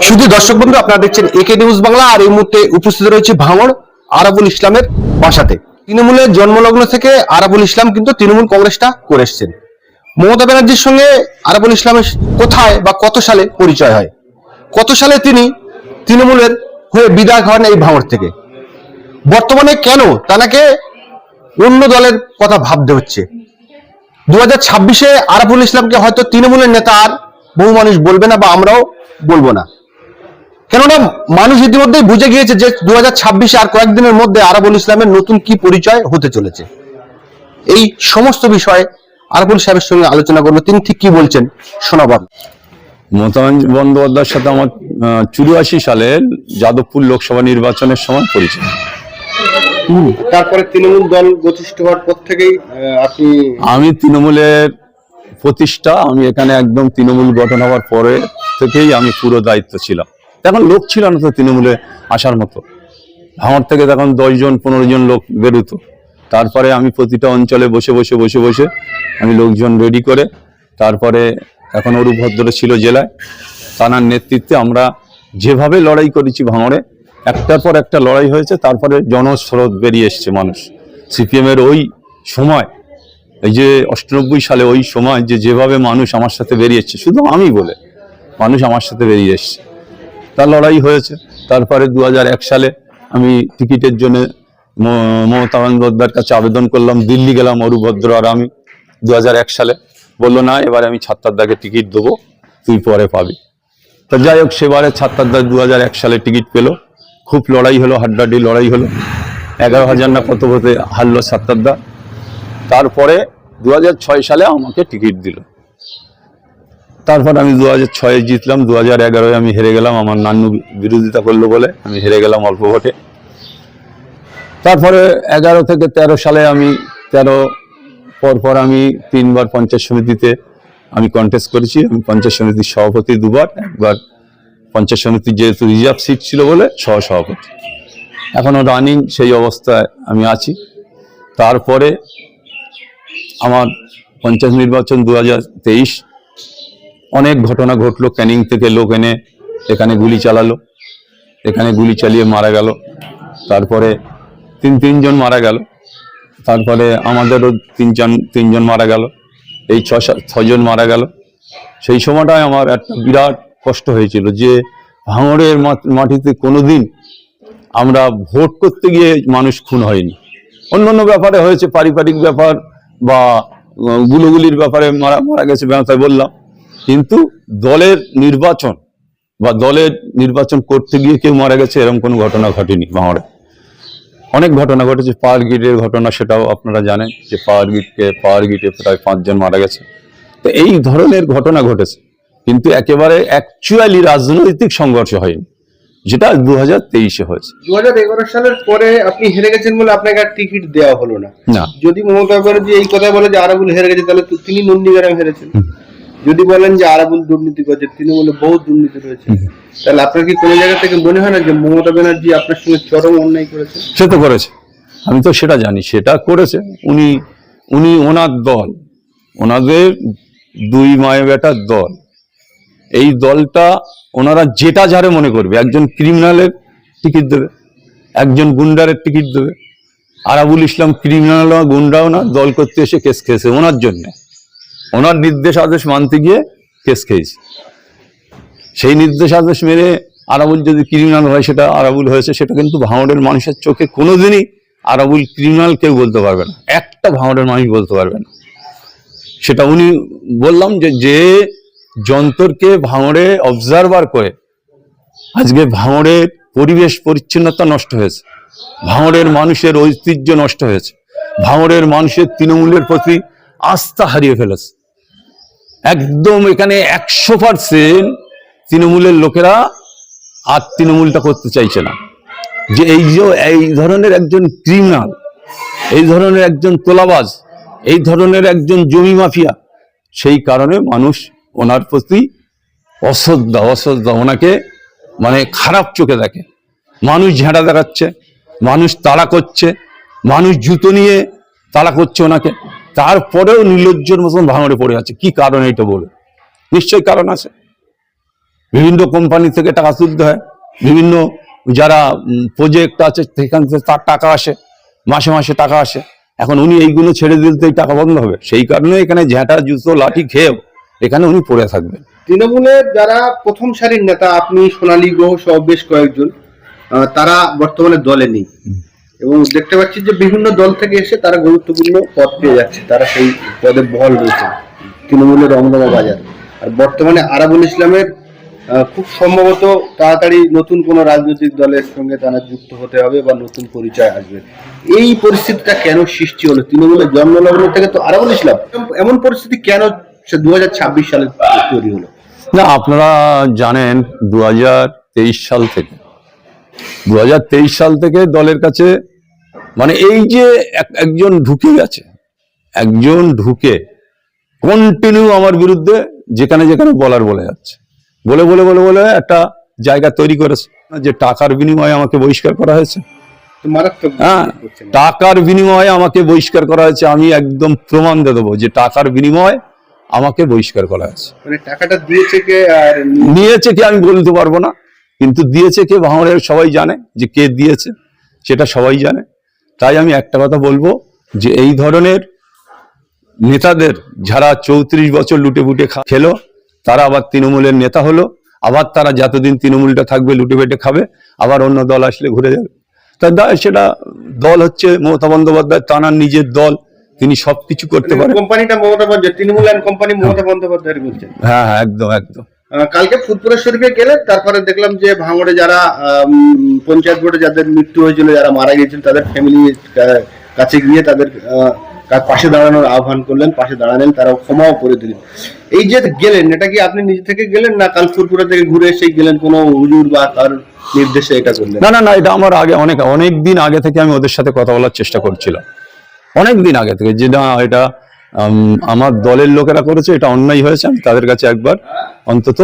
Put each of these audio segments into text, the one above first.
শুধু দর্শক বন্ধু, আপনারা দেখছেন একে নিউজ বাংলা। আর এই মুহূর্তে উপস্থিত রয়েছে ভাঙড় আরাবুল ইসলামের বাসাতে। তৃণমূলের জন্মলগ্ন থেকে আরাবুল ইসলাম কিন্তু তৃণমূল কংগ্রেসটা করে এসছেন। মমতা ব্যানার্জির সঙ্গে আরাবুল ইসলামের কোথায় বা কত সালে পরিচয় হয়, কত সালে তিনি তৃণমূলের হয়ে বিধায়ক হন এই ভাঙড় থেকে, বর্তমানে কেন তাকে অন্য দলের কথা ভাবতে হচ্ছে। 2026-এ আরাবুল ইসলামকে হয়তো তৃণমূলের নেতা আর বহু মানুষ বলবে না, বা আমরাও বলবো না, কেননা মানুষ ইতিমধ্যেই বুঝে গিয়েছে যে 2026-এ আর কয়েকদিনের মধ্যে আরাবুল ইসলামের নতুন কি পরিচয় হতে চলেছে। এই সমস্ত বিষয়ে আরাবুল সাহেবের সঙ্গে আলোচনা করবো, তিনি ঠিক কি বলছেন শোনাবার। মমতা বন্দ্যোপাধ্যায়ের সাথে আমার 84 সালের যাদবপুর লোকসভা নির্বাচনের সময় পরিচয়। তারপরে তৃণমূল দল প্রতিষ্ঠিত হওয়ার পর থেকেই আমি তৃণমূলের প্রতিষ্ঠা, আমি এখানে একদম তৃণমূল গঠন হওয়ার পরে থেকেই আমি পুরো দায়িত্ব ছিলাম। তখন লোক ছিল না তো তৃণমূলে আসার মতো, ভাঙড় থেকে তখন 10 জন 15 জন লোক বেরোতো। তারপরে আমি প্রতিটা অঞ্চলে বসে বসে আমি লোকজন রেডি করে, তারপরে এখন অরূপভদ্র ছিল জেলায়, তার নেতৃত্বে আমরা যেভাবে লড়াই করেছি ভাঙড়ে, একটার পর একটা লড়াই হয়েছে। তারপরে জনস্রোত বেরিয়ে এসছে মানুষ। সিপিএমের ওই সময়, এই যে 98 সালে ওই সময় যেভাবে মানুষ আমার সাথে বেরিয়েছে, শুধু আমি বলে মানুষ আমার সাথে বেরিয়ে এসছে, তার লড়াই হয়েছে। তারপরে 2001 সালে আমি টিকিটের জন্য মমতা বন্দ্যোপাধ্যায়ের কাছে আবেদন করলাম, দিল্লি গেলাম অরূপভদ্র আর আমি। 2001 সালে বললো না, এবারে আমি ছাত্রদাকে টিকিট দেবো, তুই পরে পাবি। তা যাই হোক, সেবারে ছাত্রদা 2001 সালে টিকিট পেলো। খুব লড়াই হলো, হাড্ডাহাড্ডি লড়াই হলো, 11,000 না কত ভোটে হারলো ছাত্রদা। তারপরে 2006 সালে আমাকে টিকিট দিল। তারপর আমি 2006-এ জিতলাম, 2011-এ আমি হেরে গেলাম, আমার নান্নু বিরোধিতা করলো বলে আমি হেরে গেলাম অল্প ভোটে। তারপরে 11 থেকে 13 সালে আমি 13 পর আমি 3বার পঞ্চায়েত সমিতিতে আমি কন্টেস্ট করেছি। আমি পঞ্চায়েত সমিতির সভাপতি 2বার, একবার পঞ্চায়েত সমিতির যেহেতু রিজার্ভ সিট ছিল বলে সহসভাপতি। এখনও রানিং সেই অবস্থায় আমি আছি। তারপরে আমার পঞ্চায়েত নির্বাচন 2023, অনেক ঘটনা ঘটলো। ক্যানিং থেকে লোক এনে এখানে গুলি চালালো, এখানে গুলি চালিয়ে মারা গেল। তারপরে তিনজন মারা গেল। তারপরে আমাদেরও তিনজন মারা গেল, এই 6 জন মারা গেল। সেই সময়টায় আমার একটা বিরাট কষ্ট হয়েছিল যে ভাঙড়ের মাটিতে কোনোদিন আমরা ভোট করতে গিয়ে মানুষ খুন হয়নি। অন্য ব্যাপারে হয়েছে, পারিবারিক ব্যাপার বা গুলোগুলির ব্যাপারে মারা গেছে, তাই বললাম। কিন্তু দলের নির্বাচন করতে গিয়ে কেউ মারা গেছে এরকম কোনো ঘটনা ঘটেনি ভাঙড়ে। অনেক ঘটনা ঘটেছে, পাওয়ার গ্রিডের ঘটনা, সেটাও আপনারা জানেন যে পাওয়ার গ্রিডে প্রায় 5 জন মারা গেছে। তো এই ধরনের ঘটনা ঘটেছে, কিন্তু একেবারে অ্যাকচুয়ালি রাজনৈতিক সংঘর্ষ হয়নি, যেটা 2023-এ হয়েছে। 2011 সালের পরে আপনি হেরে গেছেন বলে আপনাকে আর টিকিট দেওয়া হলো না। যদি মমতা ব্যানার্জি এই কথা বলে যে আরাবুল হেরে গেছে, তাহলে তিনি নন্দীগ্রামে হেরেছেন। যদি বলেন যে আরাবুল দুর্নীতি করেছে, তিনি বলে বহু দুর্নীতি রয়েছে, তাহলে আপনার কি কোনো জায়গা থেকে মনে হয় না যে মমতা ব্যানার্জি আপনার সঙ্গে চরম অন্যায় করেছে? সে তো করেছে, আমি তো সেটা জানি, সেটা করেছে। উনি ওনার দল, ওনাদের 2 মায়ের বেটার দল, এই দলটা ওনারা যেটা যারে মনে করবে, একজন ক্রিমিনালের টিকিট দেবে, একজন গুন্ডারের টিকিট দেবে। আরাবুল ইসলাম ক্রিমিনাল গুন্ডাও না, দল করতে এসে কেস খেয়েছে ওনার জন্য, ওনার নির্দেশ আদেশ মানতে গিয়ে কেস খেয়েছে। সেই নির্দেশ আদেশ মেনে আরাবুল যদি ক্রিমিনাল হয়, সেটা আরাবুল হয়েছে, সেটা কিন্তু ভাঙড়ের মানুষের চোখে কোনোদিনই আরাবুল ক্রিমিনাল কেউ বলতে পারবে না, একটা ভাঙড়ের মানুষ বলতে পারবে না। সেটা উনি বললাম যে যন্ত্রকে ভাঙড়ে অবজারভার করে আজকে ভাঙড়ের পরিবেশ পরিচ্ছন্নতা নষ্ট হয়েছে, ভাঙড়ের মানুষের ঐতিহ্য নষ্ট হয়েছে, ভাঙড়ের মানুষের তৃণমূলের প্রতি আস্থা হারিয়ে ফেলেছে। একদম এখানে 100% তৃণমূলের লোকেরা আর তৃণমূলটা করতে চাইছে না। যে এই ধরনের একজন ক্রিমিনাল, এই ধরনের একজন তোলাবাজ, এই ধরনের একজন জমি মাফিয়া, সেই কারণে মানুষ ওনার প্রতি অশ্রদ্ধা, ওনাকে মানে খারাপ চোখে দেখে। মানুষ ঝেঁটা দেখাচ্ছে, মানুষ তাড়া করছে, মানুষ জুতো নিয়ে তাড়া করছে ওনাকে, তারপরেও নির্লজ্জের মতন ভাঙড়ে পড়ে আছে। কি কারণ এটা বলে? নিশ্চয়ই কারণ আছে। বিভিন্ন কোম্পানি থেকে টাকা তুলতে হয়, বিভিন্ন যারা প্রজেক্ট আছে সেখান থেকে তার টাকা আসে, মাসে মাসে টাকা আসে। এখন উনি এইগুলো ছেড়ে দিতেই টাকা বন্ধ হবে, সেই কারণে এখানে ঝ্যাঁটা জুতো লাঠি খেয়েও এখানে উনি পড়ে থাকবেন। তৃণমূলের যারা প্রথম সারির নেতা, আপনি, সোনালী গ্রহ সহ বেশ কয়েকজন, তারা বর্তমানে দলে নেই এবং দেখতে পাচ্ছি যে বিভিন্ন দল থেকে এসে তারা গুরুত্বপূর্ণ পদ পেয়ে যাচ্ছে, তারা সেই পদে বহাল রয়েছে তৃণমূলের রমরমা বাজার। আর বর্তমানে আরাবুল ইসলামের খুব সম্ভবত তাড়াতাড়ি নতুন কোনো রাজনৈতিক দলের সঙ্গে তারা যুক্ত হতে হবে বা নতুন পরিচয় আসবে। এই পরিস্থিতিটা কেন সৃষ্টি হলো? তৃণমূলের জন্মলগ্ন থেকে তো আরাবুল ইসলাম, এমন পরিস্থিতি কেন 2026 সালে তৈরি হলো? না, আপনারা জানেন 2023 সাল থেকে 2023 সাল থেকে দলের কাছে মানে এই যে একজন ঢুকে গেছে, একজন ঢুকে কন্টিনিউ আমার বিরুদ্ধে যেখানে যেখানে বলার বলে যাচ্ছে, বলে বলে বলে বলে একটা জায়গা তৈরি করেছে যে টাকার বিনিময়ে আমাকে বহিষ্কার করা হয়েছে। তো মারাত্মক। হ্যাঁ, টাকার বিনিময়ে আমাকে বহিষ্কার করা হয়েছে। আমি একদম প্রমাণ দিয়ে দেবো যে টাকার বিনিময়ে আমাকে বহিষ্কার করা হয়েছে। মানে টাকাটা দিয়েছে কে আর নিয়েছে কে আমি বলতে পারবো না, কিন্তু দিয়েছে কে ভাঙড়ের সবাই জানে, যে কে দিয়েছে সেটা সবাই জানে। তাই আমি একটা কথা বলবো যে এই ধরনের নেতাদের যারা 34 বছর লুটে পুটে খেলো, তারা আবার তৃণমূলের নেতা হলো, আবার তারা যতদিন তৃণমূলটা থাকবে লুটে পেটে খাবে, আবার অন্য দল আসলে ঘুরে যাবে। তাই সেটা দল হচ্ছে মমতা বন্দ্যোপাধ্যায়, তাঁর নিজের দল, তিনি সবকিছু করতে পারেন। কোম্পানিটা মমতা বন্দ্যোপাধ্যায়, তৃণমূল অ্যান্ড কোম্পানি মমতা বন্দ্যোপাধ্যায়ের বলছেন। হ্যাঁ হ্যাঁ, একদম একদম। কালকে ফুটপুরের শরীফে গেলে তারপরে দেখলাম যে ভাঙড়ে যারা পঞ্চায়েত ভোটে যাদের মৃত্যু হয়েছিল, যারা মারা গিয়েছিল, তাদের ফ্যামিলির কাছে গিয়ে তাদের পাশে দাঁড়ানোর আহ্বান করলেন, পাশে দাঁড়ালেন, তারা ক্ষমাও করে দিলেন। এই যে গেলেন, এটা কি আপনি নিজে থেকে গেলেন না কাল ফুটপুরা থেকে ঘুরে এসে গেলেন, কোনো হুজুর বা তার নির্দেশে এটা করলেন? না না না, এটা আমার আগে অনেক দিন আগে থেকে আমি ওদের সাথে কথা বলার চেষ্টা করছিলাম, অনেক দিন আগে থেকে, যে না এটা আমার দলের লোকেরা করেছে, এটা অন্যায় হয়েছে, আমি তাদের কাছে একবার অন্তত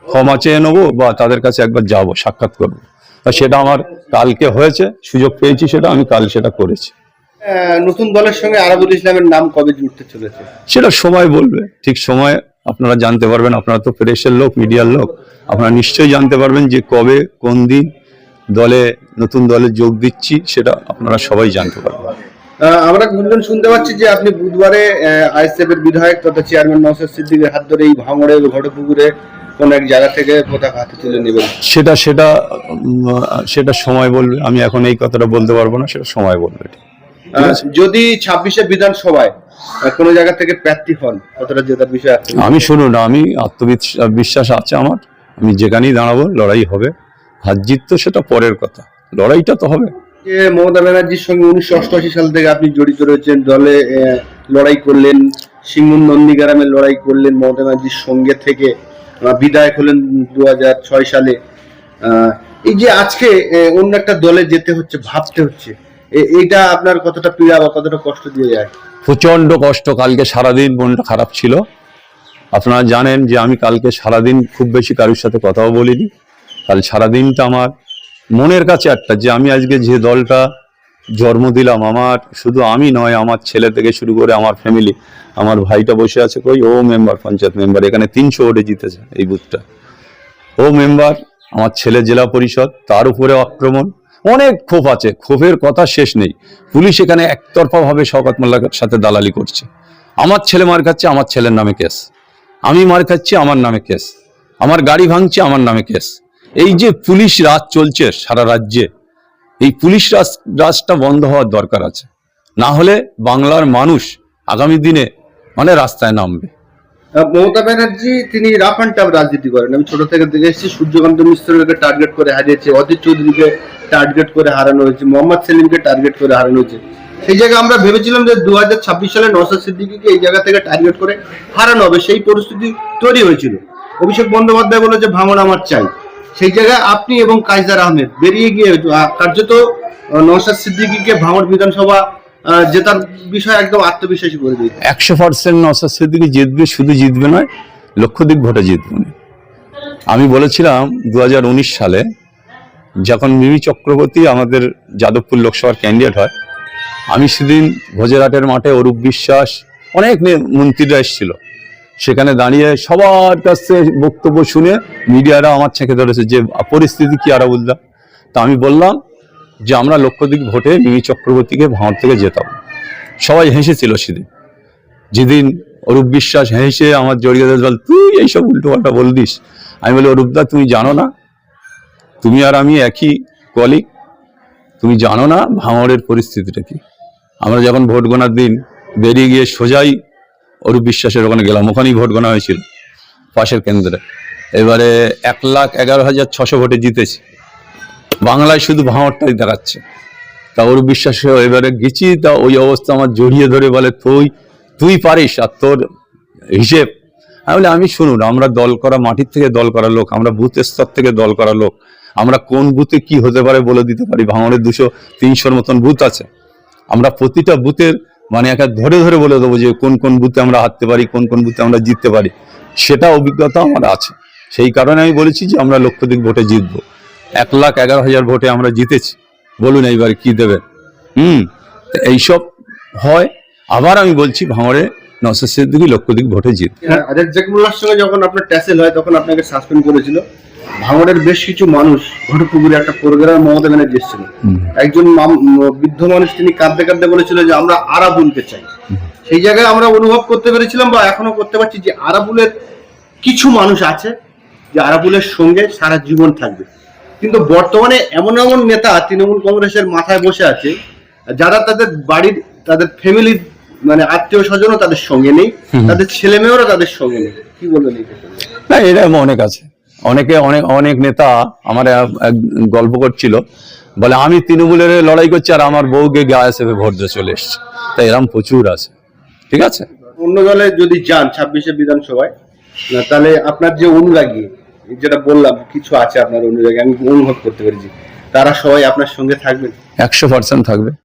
ক্ষমা চেয়ে নেবো বা তাদের কাছে একবার যাব, সাক্ষাৎ করবো। তা সেটা আমার কালকে হয়েছে, সুযোগ পেয়েছি, সেটা আমি কাল সেটা করেছি। নতুন দলের সঙ্গে আরাবুল ইসলামের নাম কবে জুড়তে চলেছে সেটা সময় বলবে, ঠিক সময় আপনারা জানতে পারবেন। আপনারা তো প্রেসের লোক, মিডিয়ার লোক, আপনারা নিশ্চয়ই জানতে পারবেন যে কবে কোন দিন নতুন দলে যোগ দিচ্ছি, সেটা আপনারা সবাই জানতে পারবেন। আমরা গুঞ্জন শুনতে পাচ্ছি যে আপনি বুধবারে আইএসএফ এর বিধায়ক তথা চেয়ারম্যান নওশাদ সিদ্দিকীর হাত ধরে এই ভাঙড়ে ঘটপুকুরে কোন এক জায়গা থেকে পতাকা হাতে তুলে নেবেন। সেটা সময় বলবে, আমি এখন এই কথাটা বলতে পারবো না, সেটা সময় বলবে। যদি 26শে বিধানসভায় কোন জায়গা থেকে প্রার্থী হন, কতটা জেতার বিষয় আছে? আমি শুনুন, আমি আত্মবিশ্বাস আছে আমার, আমি যেখানেই দাঁড়াবো লড়াই হবে। হার জিত তো সেটা পরের কথা, লড়াইটা তো হবে। মমতা ব্যানার্জির সঙ্গে 1988 সাল থেকে আপনি জড়িত রয়েছেন, দলে লড়াই করলেন, সিঙ্গুর নন্দীগ্রামে লড়াই করলেন মমতা ব্যানার্জির সঙ্গে থেকে, বিধায়ক হলেন 2006 সালে। এই যে আজকে অন্য একটা দলে যেতে হচ্ছে, ভাবতে হচ্ছে, এইটা আপনার কতটা পীড়া বা কতটা কষ্ট দিয়ে যায়? প্রচন্ড কষ্ট। কালকে সারাদিন মনটা খারাপ ছিল। আপনারা জানেন যে আমি কালকে সারাদিন খুব বেশি কারোর সাথে কথাও বলিনি। কাল সারাদিনটা আমার মনের কাছে একটা, যে আমি আজকে যে দলটা জন্ম দিলাম, আমার শুধু আমি নয়, আমার ছেলে থেকে শুরু করে আমার ফ্যামিলি, আমার ভাইটা বসে আছে কই, ও মেম্বার, পঞ্চায়েত মেম্বার, এখানে 300 ভোটে জিতেছে এই বুথটা, ও মেম্বার, আমার ছেলে জেলা পরিষদ, তার উপরে আক্রমণ, অনেক ক্ষোভ আছে, ক্ষোভের কথা শেষ নেই। পুলিশ এখানে একতরফা ভাবে শওকত মোল্লার সাথে দালালি করছে। আমার ছেলে মার খাচ্ছে, আমার ছেলের নামে কেস, আমি মার খাচ্ছি, আমার নামে কেস, আমার গাড়ি ভাঙছে, আমার নামে কেস। এই যে পুলিশ রাজ চলছে সারা রাজ্যে, এই পুলিশ রাজটা বন্ধ হওয়ার দরকার আছে, না হলে বাংলার মানুষ আগামী দিনে মানে রাস্তায় নামবে। মমতা ব্যানার্জি তিনি রাফ অ্যান্ড টাফ রাজনীতি করেন, আমি ছোট থেকে দেখে এসেছি। সূর্যকান্ত মিশ্রকে টার্গেট করে হারিয়েছে, অজিত চৌধুরীকে টার্গেট করে হারানো হয়েছে, মোহাম্মদ সেলিমকে টার্গেট করে হারানো হয়েছে। সেই জায়গায় আমরা ভেবেছিলাম যে 2026 সালে নওশাদ সিদ্দিকীকে এই জায়গা থেকে টার্গেট করে হারানো হবে, সেই পরিস্থিতি তৈরি হয়েছিল। অভিষেক বন্দ্যোপাধ্যায় বলে যে ভাঙড় আমার চাই, সেই জায়গায় আপনি এবং কায়সার আহমেদ বেরিয়ে গিয়ে কার্যত নওশাদ সিদ্দিকীকে ভাঙড় বিধানসভা জেতার বিষয় একদম আত্মবিশ্বাসী করে দিয়েছে। 100% নওশাদ সিদ্দিকী জিতবে, শুধু জিতবে নয়, লক্ষাধিক ভোটে জিতবে। আমি বলেছিলাম 2019 সালে যখন মিমি চক্রবর্তী আমাদের যাদবপুর লোকসভার ক্যান্ডিডেট হয়, আমি সেদিন ভোজেরহাটের মাঠে অরূপ বিশ্বাস, অনেক মন্ত্রীরা এসেছিল, সেখানে দাঁড়িয়ে সবার কাছে বক্তব্য শুনে মিডিয়ারা আমার ছেঁকে ধরেছে যে পরিস্থিতি কি আরাবুলদা। তা আমি বললাম যে আমরা লক্ষাধিক ভোটে মিমি চক্রবর্তীকে ভাঙড় থেকে জেতাবো। সবাই হেসেছিল সেদিন, যেদিন অরূপ বিশ্বাস হেসে আমার জড়িয়ে ধরে বল তুই এইসব উল্টো পাল্টা বলদিস। আমি বলি অরূপদা তুমি জানো না, তুমি আর আমি একই কলিগ, তুমি জানো না ভাঙড়ের পরিস্থিতিটা কি। আমরা যখন ভোট গোনার দিন বেরিয়ে গিয়ে সোজাই অরূপ বিশ্বাসের ওখানে গেলাম, ওখানেই ভোট গোনা হয়েছিল পাশের কেন্দ্রে। এবারে 1,11,600 ভোটে জিতেছি, বাংলায় শুধু ভাঙড়টাই দেখাচ্ছে। তা অরূপ বিশ্বাস এবারে গেছি, তা ওই অবস্থা আমার জড়িয়ে ধরে বলে তুই পারিস আর তোর হিসেব। আমি বলি আমি শুনুন, আমরা দল করা, মাটির থেকে দল করা লোক, আমরা বুথ স্তর থেকে দল করা লোক, আমরা কোন বুথে কি হতে পারে বলে দিতে পারি। ভাঙড়ের 200-300 মতন বুথ আছে, আমরা প্রতিটা বুথের মানে একটা ধরে ধরে বলে দেবো যে কোন কোন বুথে আমরা হারতে পারি, কোন কোন বুথে আমরা জিততে পারি, সেটা অভিজ্ঞতা আমার আছে। সেই কারণে আমি বলেছি যে আমরা লক্ষাধিক ভোটে জিতবো। 1,11,000 ভোটে আমরা জিতেছি, বলুন এইবার কি দেবেন। এইসব হয়। আবার আমি বলছি ভাঙড়ে নওশাদ সিদ্দিকী লক্ষাধিক ভোটে জিত। আজাদ জাকিরুল্লাহর সঙ্গে যখন আপনার ট্যাসেল হয় তখন আপনাকে সাসপেন্ড করেছিল। ভাঙড়ের বেশ কিছু মানুষ ঘটপুকুরে একটা প্রোগ্রাম মমতা ব্যানার্জি এসেছিল, একজন বৃদ্ধ মানুষ তিনি কাঁদতে কাঁদতে বলেছিল যে আমরা আরাবুলকে চাই। সেই জায়গায় আমরা অনুভব করতে পেরেছিলাম বা এখনো করতে পারছি যে আরাবুলের কিছু মানুষ আছে যে আরাবুলের সঙ্গে সারা জীবন থাকবে। কিন্তু বর্তমানে এমন এমন নেতা তৃণমূল কংগ্রেসের মাথায় বসে আছে যারা তাদের বাড়ির, তাদের ফ্যামিলির মানে আত্মীয় স্বজনও তাদের সঙ্গে নেই, তাদের ছেলে মেয়েরা তাদের সঙ্গে নেই। কি বলবেন? না, এটা অনেক আছে, অনেক নেতা আমার গল্প করছিল, বলে আমি তৃণমূলের লড়াই করছি আর আমার বউকে গায়ে ভোট দিয়ে চলে এসছে। তাই এরকম প্রচুর আছে। ঠিক আছে, অন্য দলে যদি যান 26শে বিধানসভায়, তাহলে আপনার যে অনুরাগী, যেটা বললাম কিছু আছে আপনার অনুরাগী, আমি অনুভব করতে পেরেছি, তারা সবাই আপনার সঙ্গে থাকবেন? 100% থাকবে।